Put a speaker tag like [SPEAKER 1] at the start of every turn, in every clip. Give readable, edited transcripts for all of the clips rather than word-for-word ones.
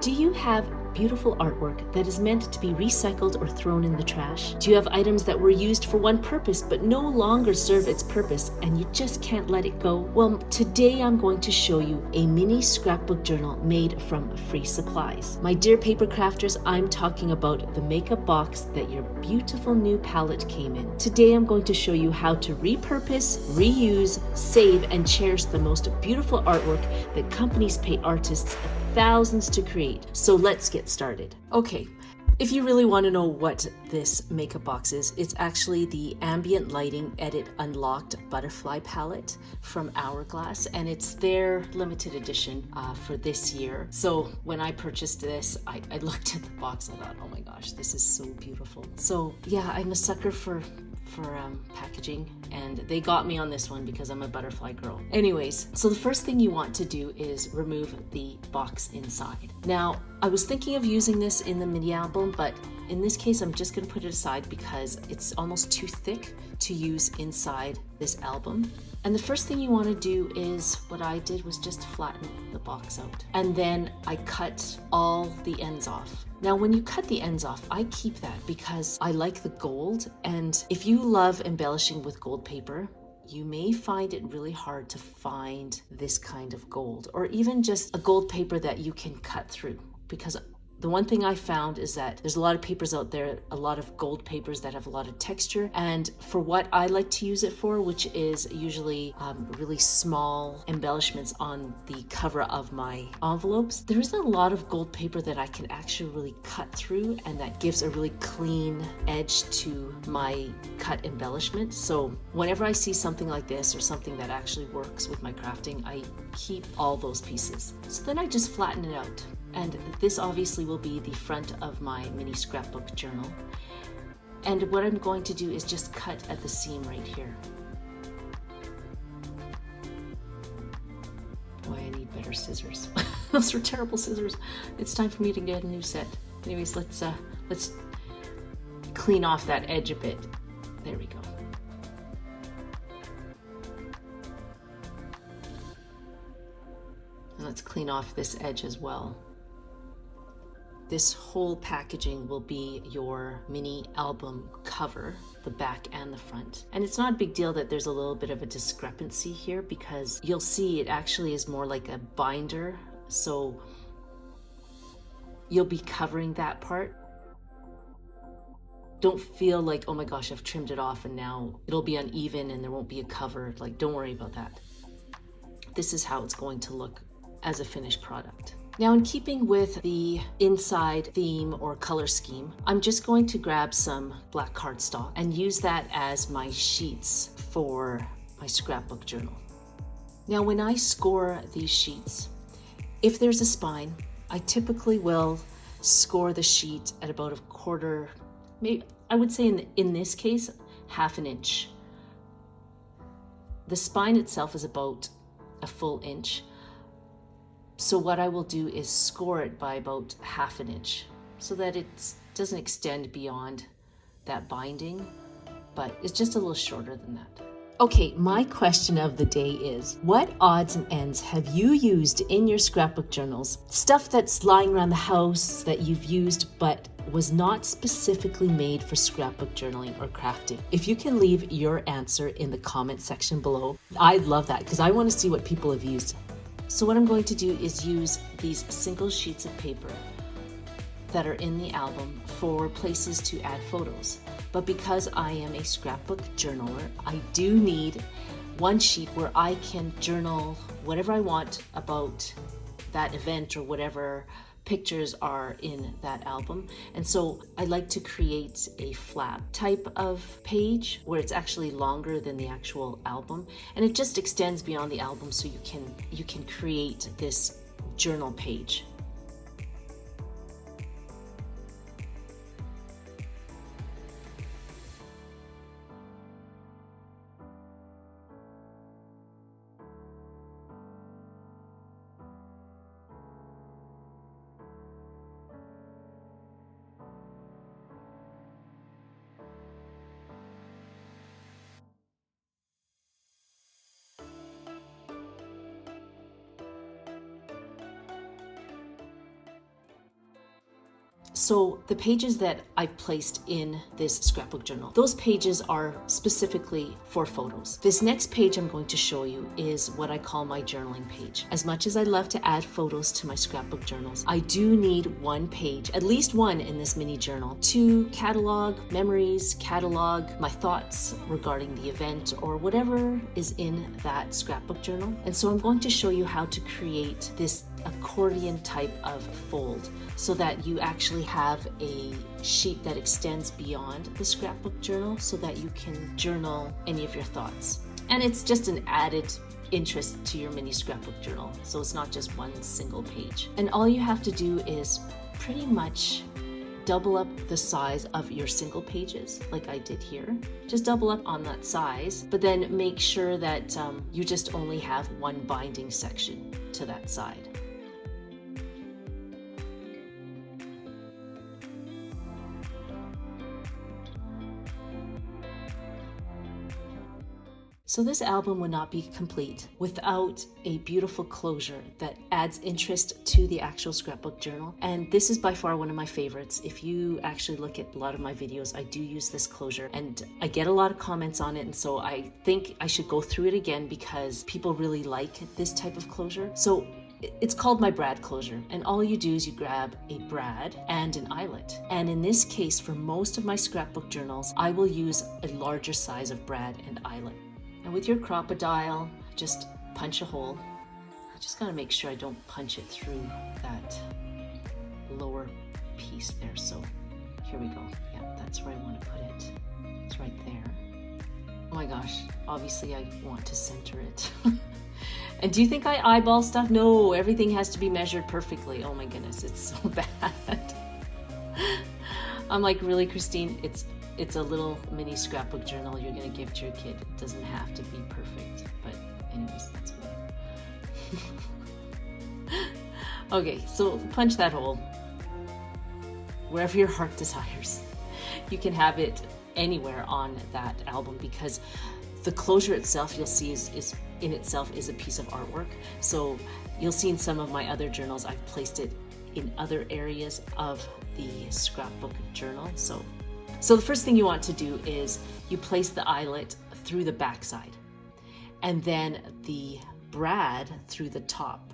[SPEAKER 1] Do you have beautiful artwork that is meant to be recycled or thrown in the trash? Do you have items that were used for one purpose but no longer serve its purpose and you just can't let it go? Well, today I'm going to show you a mini scrapbook journal made from free supplies. My dear paper crafters, I'm talking about the makeup box that your beautiful new palette came in. Today I'm going to show you how to repurpose, reuse, save, and cherish the most beautiful artwork that companies pay artists thousands to create. So let's get started. Okay, if you really want to know what this makeup box is, it's actually the Ambient Lighting Edit Unlocked Butterfly Palette from Hourglass, and it's their limited edition for this year. So when I purchased this, I looked at the box, I thought, oh my gosh, this is so beautiful. So yeah, I'm a sucker for packaging, and they got me on this one because I'm a butterfly girl. Anyways, so the first thing you want to do is remove the box inside. Now, I was thinking of using this in the mini album, but in this case, I'm just gonna put it aside because it's almost too thick to use inside this album. And the first thing you want to do is, what I did was just flatten the box out. And then I cut all the ends off. Now, when you cut the ends off, I keep that because I like the gold. And if you love embellishing with gold paper, you may find it really hard to find this kind of gold, or even just a gold paper that you can cut through. Because the one thing I found is that there's a lot of papers out there, a lot of gold papers that have a lot of texture. And for what I like to use it for, which is usually really small embellishments on the cover of my envelopes, there isn't a lot of gold paper that I can actually really cut through and that gives a really clean edge to my cut embellishment. So whenever I see something like this or something that actually works with my crafting, I keep all those pieces. So then I just flatten it out. And this obviously will be the front of my mini scrapbook journal. And what I'm going to do is just cut at the seam right here. Boy, I need better scissors. Those were terrible scissors. It's time for me to get a new set. Anyways, let's clean off that edge a bit. There we go. And let's clean off this edge as well. This whole packaging will be your mini album cover, the back and the front. And it's not a big deal that there's a little bit of a discrepancy here because you'll see it actually is more like a binder. So you'll be covering that part. Don't feel like, oh my gosh, I've trimmed it off and now it'll be uneven and there won't be a cover. Like, don't worry about that. This is how it's going to look as a finished product. Now, in keeping with the inside theme or color scheme, I'm just going to grab some black cardstock and use that as my sheets for my scrapbook journal. Now, when I score these sheets, if there's a spine, I typically will score the sheet at about a quarter, maybe I would say in this case, half an inch. The spine itself is about a full inch. So what I will do is score it by about half an inch so that it doesn't extend beyond that binding, but it's just a little shorter than that. Okay, my question of the day is, what odds and ends have you used in your scrapbook journals? Stuff that's lying around the house that you've used but was not specifically made for scrapbook journaling or crafting. If you can leave your answer in the comment section below, I'd love that because I want to see what people have used. So what I'm going to do is use these single sheets of paper that are in the album for places to add photos. But because I am a scrapbook journaler, I do need one sheet where I can journal whatever I want about that event or whatever pictures are in that album. And so I like to create a flap type of page where it's actually longer than the actual album, and it just extends beyond the album so you can create this journal page. So the pages that I've placed in this scrapbook journal, those pages are specifically for photos. This next page I'm going to show you is what I call my journaling page. As much as I love to add photos to my scrapbook journals, I do need one page, at least one in this mini journal, to catalog memories, catalog my thoughts regarding the event or whatever is in that scrapbook journal. And so I'm going to show you how to create this accordion type of fold so that you actually have a sheet that extends beyond the scrapbook journal so that you can journal any of your thoughts. And it's just an added interest to your mini scrapbook journal, so it's not just one single page. And all you have to do is pretty much double up the size of your single pages like I did here. Just double up on that size, but then make sure that you just only have one binding section to that side. So this album would not be complete without a beautiful closure that adds interest to the actual scrapbook journal. And this is by far one of my favorites. If you actually look at a lot of my videos, I do use this closure and I get a lot of comments on it. And so I think I should go through it again because people really like this type of closure. So it's called my brad closure, and all you do is you grab a brad and an eyelet. And in this case, for most of my scrapbook journals, I will use a larger size of brad and eyelet. And with your Crop-a-dile, just punch a hole. I just gotta make sure I don't punch it through that lower piece there. So here we go. Yeah, that's where I want to put it. It's right there. Oh my gosh, obviously I want to center it. And do you think I eyeball stuff? No, everything has to be measured perfectly. Oh my goodness, it's so bad. I'm like, really, Christine? It's a little mini scrapbook journal you're gonna give to your kid. It doesn't have to be perfect, but anyways, that's what. Okay, so punch that hole wherever your heart desires. You can have it anywhere on that album because the closure itself, you'll see, is in itself is a piece of artwork. So you'll see in some of my other journals, I've placed it in other areas of the scrapbook journal. So the first thing you want to do is you place the eyelet through the back side and then the brad through the top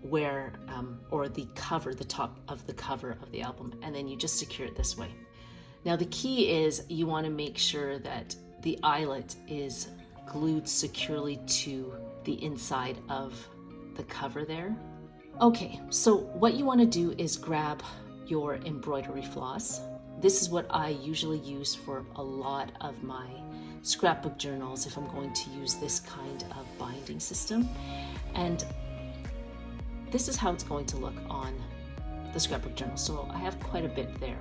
[SPEAKER 1] where, or the cover, the top of the cover of the album, and then you just secure it this way. Now the key is you want to make sure that the eyelet is glued securely to the inside of the cover there. Okay, so what you want to do is grab your embroidery floss. This is what I usually use for a lot of my scrapbook journals if I'm going to use this kind of binding system. And this is how it's going to look on the scrapbook journal. So I have quite a bit there.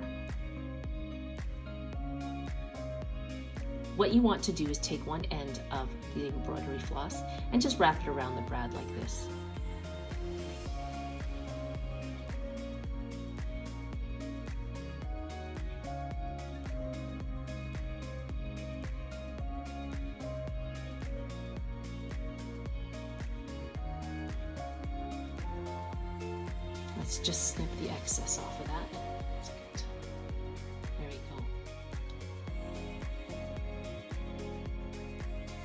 [SPEAKER 1] What you want to do is take one end of the embroidery floss and just wrap it around the brad like this. Let's just snip the excess off of that. That's good. There we go.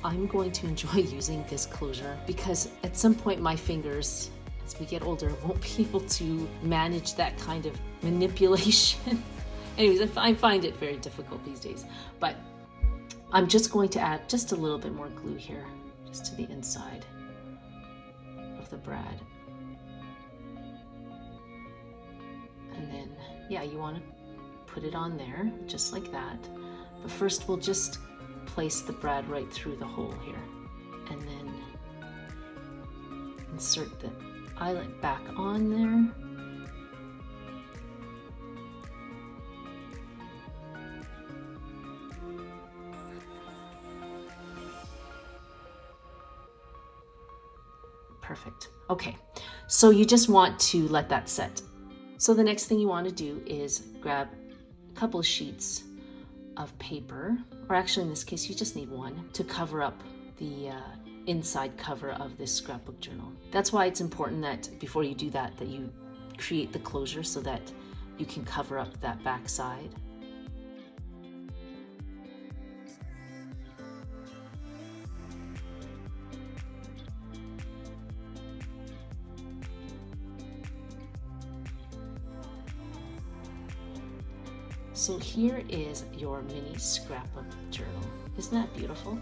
[SPEAKER 1] I'm going to enjoy using this closure because at some point my fingers, as we get older, won't be able to manage that kind of manipulation. Anyways, I find it very difficult these days. But I'm just going to add just a little bit more glue here, just to the inside of the brad. And then, yeah, you want to put it on there, just like that. But first we'll just place the brad right through the hole here. And then insert the eyelet back on there. Perfect. Okay, so you just want to let that set. So the next thing you want to do is grab a couple of sheets of paper, or actually in this case you just need one, to cover up the inside cover of this scrapbook journal. That's why it's important that before you do that, that you create the closure so that you can cover up that back side. So here is your mini scrapbook journal. Isn't that beautiful?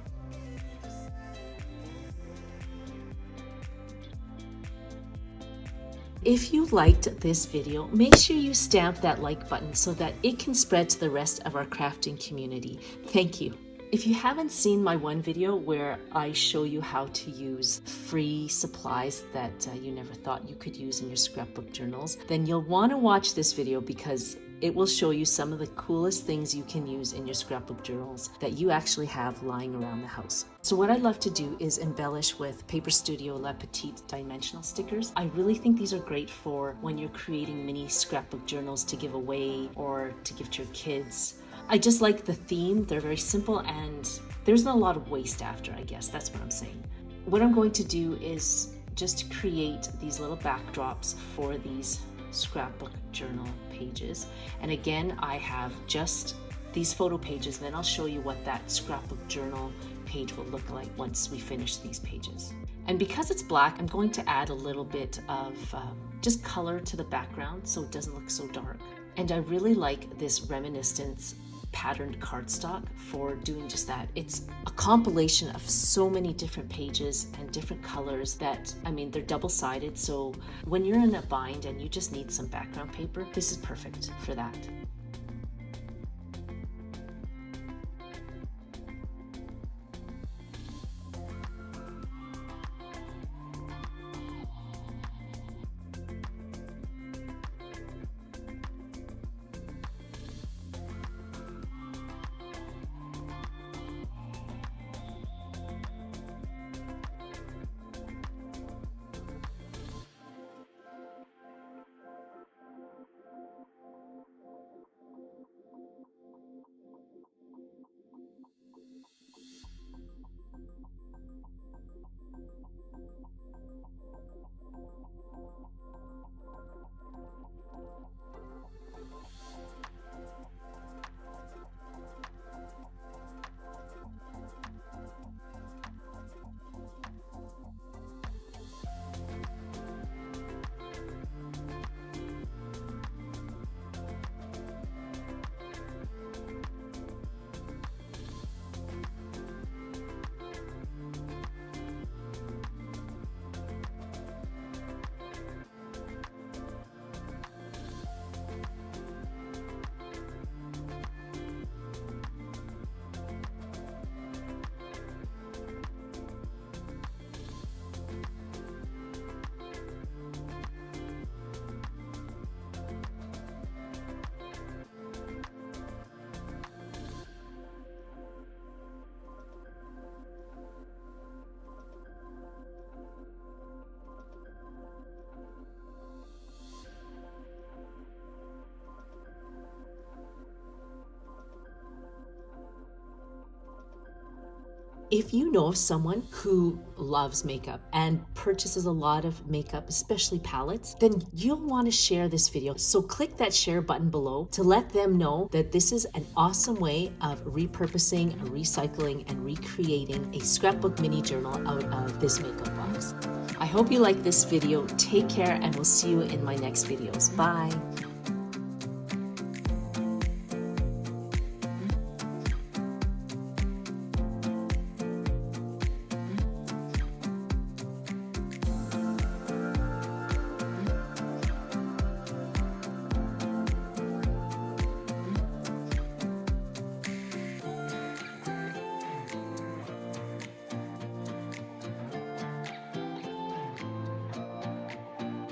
[SPEAKER 1] If you liked this video, make sure you stamp that like button so that it can spread to the rest of our crafting community. Thank you. If you haven't seen my one video where I show you how to use free supplies that you never thought you could use in your scrapbook journals, then you'll want to watch this video because it will show you some of the coolest things you can use in your scrapbook journals that you actually have lying around the house. So what I love to do is embellish with Paper Studio La Petite dimensional stickers. I really think these are great for when you're creating mini scrapbook journals to give away or to give to your kids. I just like the theme. They're very simple and there's not a lot of waste after, I guess. That's what I'm saying. What I'm going to do is just create these little backdrops for these scrapbook journal pages. And again, I have just these photo pages, and then I'll show you what that scrapbook journal page will look like once we finish these pages. And because it's black, I'm going to add a little bit of just color to the background so it doesn't look so dark. And I really like this reminiscence patterned cardstock for doing just that. It's a compilation of so many different pages and different colors that, I mean, they're double-sided, so when you're in a bind and you just need some background paper, this is perfect for that. If you know of someone who loves makeup and purchases a lot of makeup, especially palettes, then you'll want to share this video. So click that share button below to let them know that this is an awesome way of repurposing, recycling, and recreating a scrapbook mini journal out of this makeup box. I hope you like this video. Take care, and we'll see you in my next videos. Bye.